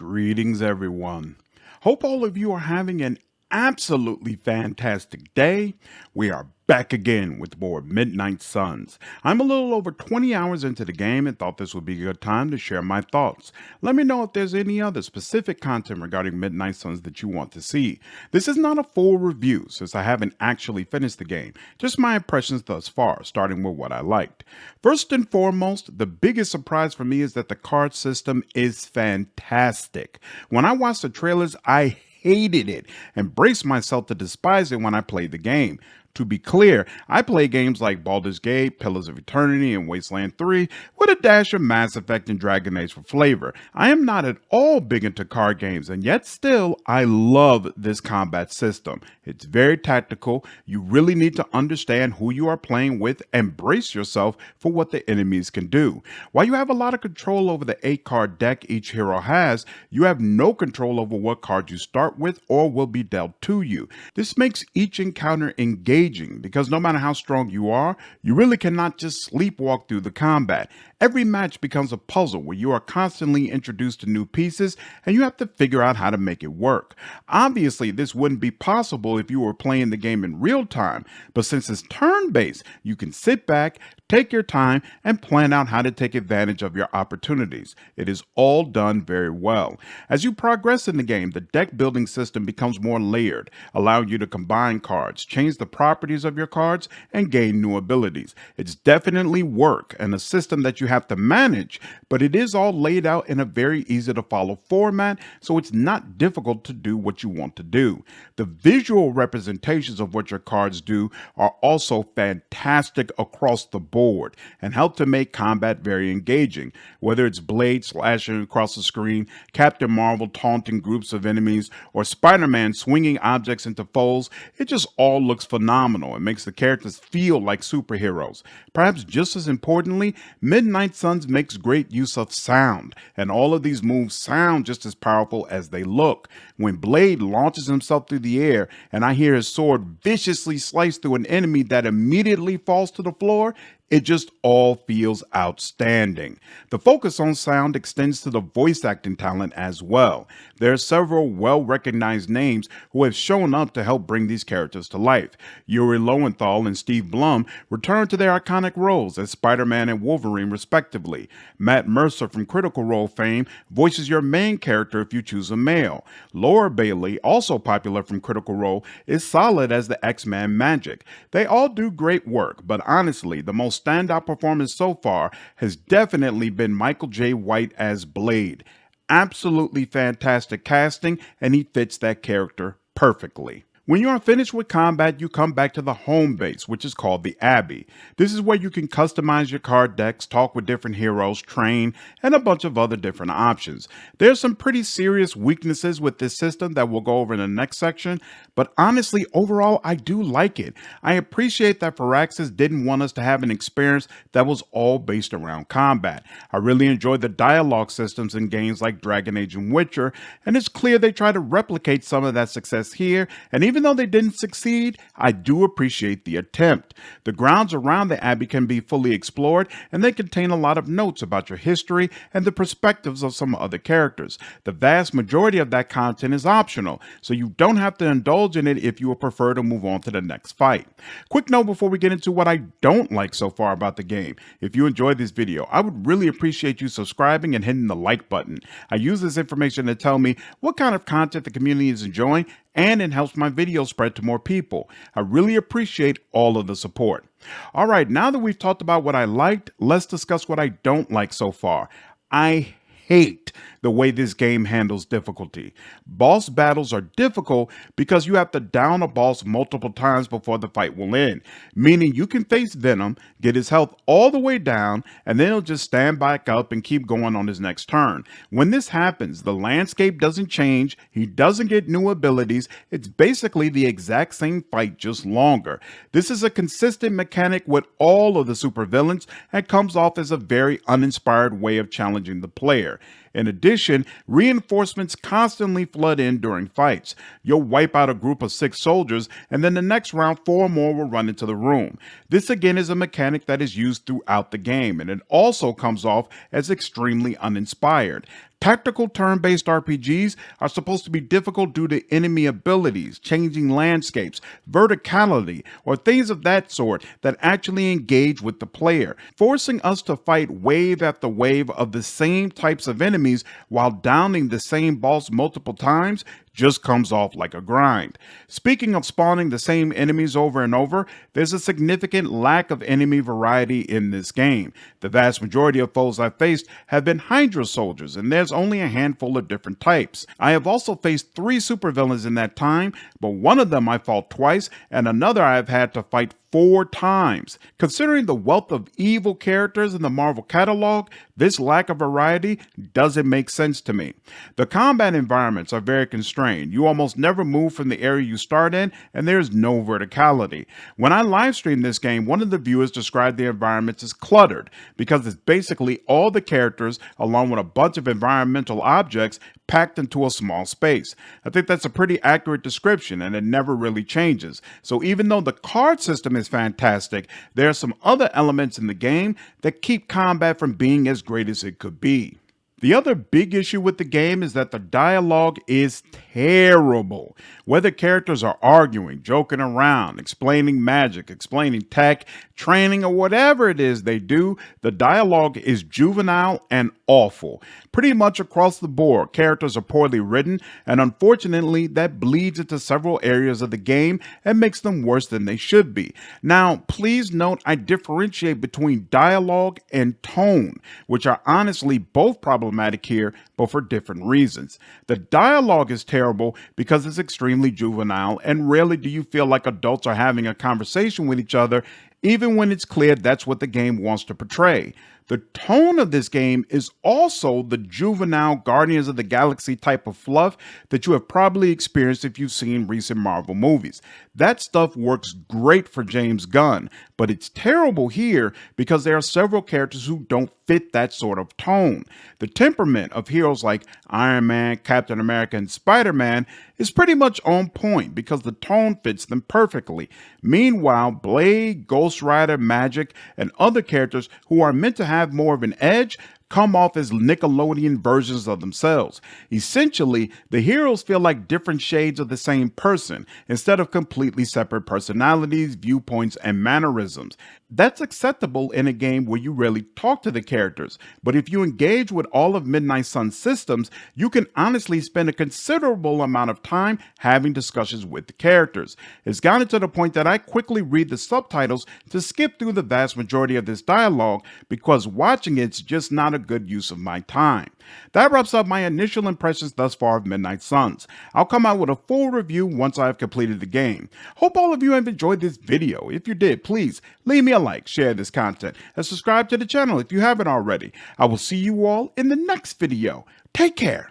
Greetings, everyone. Hope all of you are having an absolutely fantastic day. We are back again with more Midnight Suns. I'm a little over 20 hours into the game and thought this would be a good time to share my thoughts. Let me know if there's any other specific content regarding Midnight Suns that you want to see. This is not a full review since I haven't actually finished the game, just my impressions thus far, starting with what I liked. First and foremost, the biggest surprise for me is that the card system is fantastic. When I watched the trailers, I hated it and braced myself to despise it when I played the game. To be clear, I play games like Baldur's Gate, Pillars of Eternity, and Wasteland 3 with a dash of Mass Effect and Dragon Age for flavor. I am not at all big into card games, and yet still, I love this combat system. It's very tactical. You really need to understand who you are playing with and brace yourself for what the enemies can do. While you have a lot of control over the 8-card deck each hero has, you have no control over what cards you start with or will be dealt to you. This makes each encounter engaging because no matter how strong you are, you really cannot just sleepwalk through the combat. Every match becomes a puzzle where you are constantly introduced to new pieces and you have to figure out how to make it work. Obviously, this wouldn't be possible if you were playing the game in real time, but since it's turn-based, you can sit back, take your time, and plan out how to take advantage of your opportunities. It is all done very well. As you progress in the game, the deck building system becomes more layered, allowing you to combine cards, change the properties of your cards, and gain new abilities. It's definitely work and a system that you have to manage, but it is all laid out in a very easy to follow format, so it's not difficult to do what you want to do. The visual representations of what your cards do are also fantastic across the board and help to make combat very engaging. Whether it's Blade slashing across the screen, Captain Marvel taunting groups of enemies, or Spider-Man swinging objects into foes, it just all looks phenomenal and makes the characters feel like superheroes. Perhaps just as importantly, Midnight Suns makes great use of sound, and all of these moves sound just as powerful as they look. When Blade launches himself through the air and I hear his sword viciously slice through an enemy that immediately falls to the floor, it just all feels outstanding. The focus on sound extends to the voice acting talent as well. There are several well-recognized names who have shown up to help bring these characters to life. Yuri Lowenthal and Steve Blum return to their iconic roles as Spider-Man and Wolverine respectively. Matt Mercer from Critical Role fame voices your main character if you choose a male. Laura Bailey, also popular from Critical Role, is solid as the X-Man Magic. They all do great work, but honestly, the most standout performance so far has definitely been Michael J. White as Blade. Absolutely fantastic casting, and he fits that character perfectly. When you are finished with combat, you come back to the home base, which is called the Abbey. This is where you can customize your card decks, talk with different heroes, train, and a bunch of other different options. There's some pretty serious weaknesses with this system that we'll go over in the next section, but honestly, overall, I do like it. I appreciate that Firaxis didn't want us to have an experience that was all based around combat. I really enjoyed the dialogue systems in games like Dragon Age and Witcher, and it's clear they try to replicate some of that success here, and even though they didn't succeed, I do appreciate the attempt. The grounds around the Abbey can be fully explored, and they contain a lot of notes about your history and the perspectives of some other characters. The vast majority of that content is optional, so you don't have to indulge in it if you would prefer to move on to the next fight. Quick note before we get into what I don't like so far about the game. If you enjoyed this video, I would really appreciate you subscribing and hitting the like button. I use this information to tell me what kind of content the community is enjoying, and it helps my videos spread to more people. I really appreciate all of the support. All right, now that we've talked about what I liked, let's discuss what I don't like so far. I hate the way this game handles difficulty. Boss battles are difficult because you have to down a boss multiple times before the fight will end, meaning you can face Venom, get his health all the way down, and then he'll just stand back up and keep going on his next turn. When this happens, the landscape doesn't change, he doesn't get new abilities, it's basically the exact same fight, just longer. This is a consistent mechanic with all of the supervillains and comes off as a very uninspired way of challenging the player. In addition, reinforcements constantly flood in during fights. You'll wipe out a group of 6 soldiers, and then the next round 4 more will run into the room. This again is a mechanic that is used throughout the game, and it also comes off as extremely uninspired. Tactical turn-based RPGs are supposed to be difficult due to enemy abilities, changing landscapes, verticality, or things of that sort that actually engage with the player, forcing us to fight wave after wave of the same types of enemies while downing the same boss multiple times just comes off like a grind. Speaking of spawning the same enemies over and over, there's a significant lack of enemy variety in this game. The vast majority of foes I've faced have been Hydra soldiers, and there's only a handful of different types. I have also faced 3 supervillains in that time, but one of them I fought twice, and another I have had to fight 4 times. Considering the wealth of evil characters in the Marvel catalog, this lack of variety doesn't make sense to me. The combat environments are very constrained. You almost never move from the area you start in, and there's no verticality. When I live streamed this game, one of the viewers described the environments as cluttered because it's basically all the characters along with a bunch of environmental objects packed into a small space. I think that's a pretty accurate description, and it never really changes. So even though the card system is fantastic, there are some other elements in the game that keep combat from being as great as it could be. The other big issue with the game is that the dialogue is terrible. Whether characters are arguing, joking around, explaining magic, explaining tech, training, or whatever it is they do, the dialogue is juvenile and awful. Pretty much across the board, characters are poorly written, and unfortunately, that bleeds into several areas of the game and makes them worse than they should be. Now, please note I differentiate between dialogue and tone, which are honestly both problematic here, but for different reasons. The dialogue is terrible because it's extremely juvenile, and rarely do you feel like adults are having a conversation with each other, even when it's clear that's what the game wants to portray. The tone of this game is also the juvenile Guardians of the Galaxy type of fluff that you have probably experienced if you've seen recent Marvel movies. That stuff works great for James Gunn, but it's terrible here because there are several characters who don't fit that sort of tone. The temperament of heroes like Iron Man, Captain America, and Spider-Man is pretty much on point because the tone fits them perfectly. Meanwhile, Blade, Ghost Rider, Magic, and other characters who are meant to have more of an edge come off as Nickelodeon versions of themselves. Essentially, the heroes feel like different shades of the same person instead of completely separate personalities, viewpoints, and mannerisms. That's acceptable in a game where you really talk to the characters, but if you engage with all of Midnight Sun's systems, you can honestly spend a considerable amount of time having discussions with the characters. It's gotten to the point that I quickly read the subtitles to skip through the vast majority of this dialogue because watching it's just not a good use of my time. That wraps up my initial impressions thus far of Midnight Suns. I'll come out with a full review once I have completed the game. Hope all of you have enjoyed this video. If you did, please leave me a like, share this content, and subscribe to the channel if you haven't already. I will see you all in the next video. Take care.